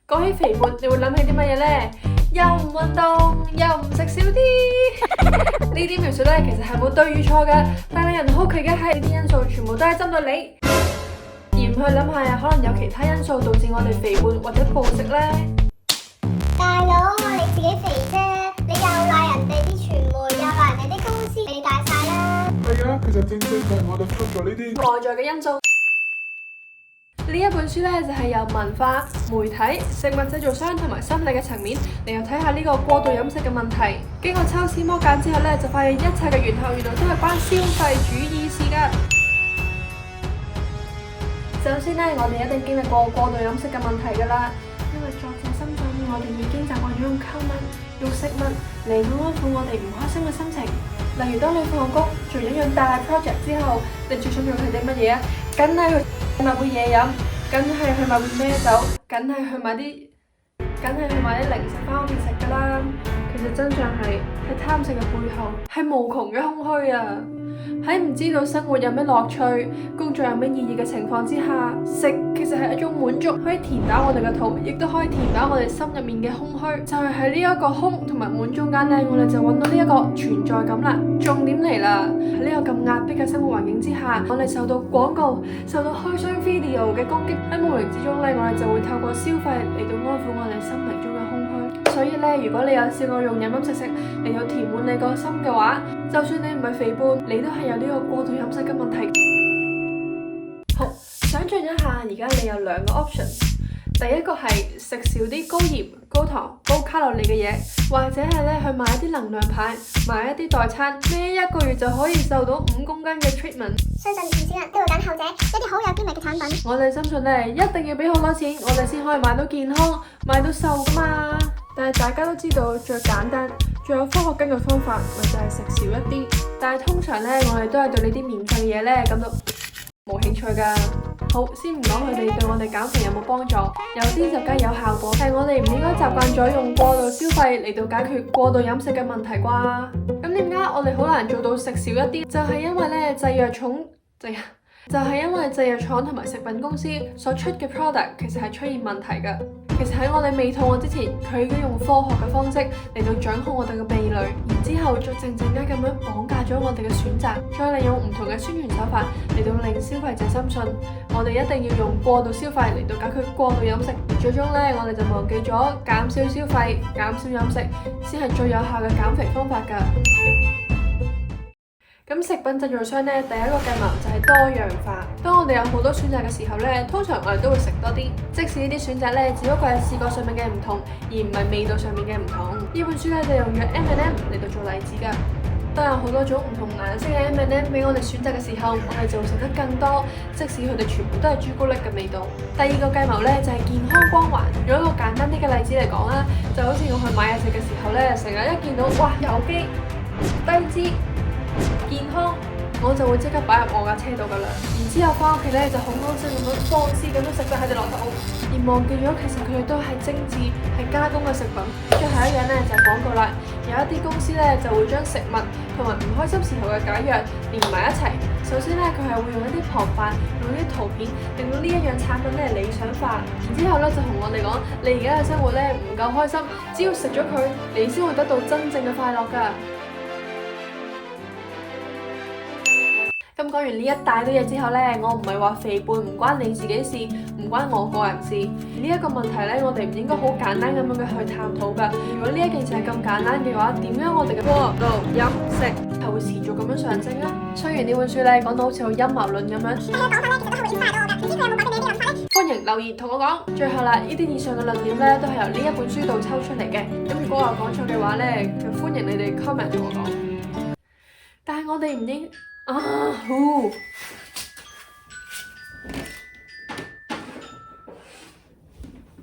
講起肥胖，你會諗起啲乜嘢呢？又唔運動，又唔食少啲，呢啲描述呢，其實係冇對與錯嘅，但令人好奇嘅係呢啲因素全部都係針對你，而唔去諗下可能有其他因素導致我哋肥胖或者暴食呢。大佬，我哋自己肥啫，你又賴人哋啲傳媒，又賴人哋啲公司，你大晒啦。係啊，其實正就係我哋忽略呢啲外在嘅因素。呢一本書呢，就係由文化、媒體、食物製造商同埋心理嘅層面嚟到睇下呢個過度飲食嘅問題。經過抽絲剝繭之後呢，就發現一切嘅源頭原來都係關消費主義事㗎。首先呢，我哋一定經歷過過度飲食嘅問題㗎啦，因為作者深信我哋已經習慣咗用購物、用食物嚟安撫我哋唔開心嘅心情。例如當你放工做咗樣大 project 之後，你最想做係啲乜嘢啊？梗係去買杯嘢飲，梗係去買杯啤酒，梗係去買啲零食翻屋企食㗎啦。其實真相係喺貪食嘅背後係無窮嘅空虛啊！喺唔知道生活有咩樂趣、工作有咩意義嘅情況之下，食其實係一種滿足，可以填飽我哋嘅肚，亦都可以填飽我哋心入面嘅空虛。就係喺呢一個空同埋滿中間呢，我哋就揾到呢一個存在感啦。重點嚟啦，喺呢個咁壓迫嘅生活環境之下，我哋受到廣告、受到開箱 video 嘅攻擊，喺無形之中呢，我哋就會透過消費嚟到安撫我哋心靈中嘅空虛。所以呢，如果你有試過用飲飲食食嚟到填滿你個心嘅話，就算你唔係肥胖，你都係有呢個過度飲食嘅問題。好，想象一下，而家你有兩個 option， 第一個係食少啲高鹽、高糖、高卡路里嘅嘢，或者係咧去買一啲能量牌，買一啲代餐，呢一個月就可以瘦到5公斤嘅 treatment。相信唔少人都會揀後者，一啲好有機味嘅產品。我哋深信咧，一定要俾好多錢，我哋先可以買到健康、買到瘦噶嘛。但係大家都知道，最簡單、最有科學根據方法，咪就係食少一啲。但係通常咧，我哋都係對呢啲免費嘅嘢咧感到冇興趣㗎。好，先唔講佢哋對我哋減肥有冇幫助，有啲就梗係有效果，但係我哋唔應該習慣咗用過度消費嚟到解決過度飲食嘅問題啩。咁點解我哋好難做到食少一啲？就係因為咧製藥廠同埋食品公司所出嘅 product 其實係出現問題㗎。其實喺我哋未肚餓之前，佢已經用科學嘅方式嚟到掌控我哋嘅味蕾，然之後再靜靜咁樣綁架咗我哋嘅選擇，再利用唔同嘅宣傳手法嚟到令消費者深信我哋一定要用過度消費嚟到解決過度飲食，最終呢，我哋就忘記咗減少消費、減少飲食先係最有效嘅減肥方法㗎。咁食品製造商呢，第一個計謀就係多樣化。當我哋有好多選擇嘅時候呢，通常我哋都會食多啲，即使呢啲選擇呢，只不過係視覺上面嘅唔同，而唔係味道上面嘅唔同。呢本書呢，就用咗 M&M 嚟到做例子㗎。當有好多種唔同顏色嘅 M&M 俾我哋選擇嘅時候，我哋就會食得更多，即使佢哋全部都係朱古力嘅味道。第二個計謀呢，就係健康光環。用一個簡單啲嘅例子嚟講啦，就好似我去買嘢食嘅時候呢，成日一見到哇有機、低脂、健康，我就會即刻擺入我架車度㗎啦。然之後翻屋企咧就好安心咁樣放肆咁樣食得喺隻落肚，而忘記咗其實佢哋都係精緻、係加工嘅食品。最後一樣咧就係廣告啦，有一啲公司咧就會將食物同埋唔開心時候嘅解藥連埋一齊。首先咧佢係會用一啲旁白，用一啲圖片，令到呢一樣產品咧理想化。然之後咧就同我哋講，你而家嘅生活咧唔夠開心，只要食咗佢，你先會得到真正嘅快樂㗎。咁講完呢一大堆嘢之後呢，我唔係話肥胖唔關你自己事，唔關我個人事。呢一個問題呢，我哋唔應該好簡單咁樣去探討㗎。如果呢一件事係咁簡單嘅話，點樣我哋嘅過度飲食係會持續咁樣上升啊？雖然呢本書呢講到好似好陰謀論咁樣，講法呢其實都好會顯化到我㗎，唔知佢有冇擺俾你啲諗法呢？歡迎留言同我講。最後啦，呢啲以上嘅論點呢，都係由呢一本書度抽出嚟嘅。咁如果我講錯嘅話呢，就歡迎你哋 comment 同我講。但係我哋唔應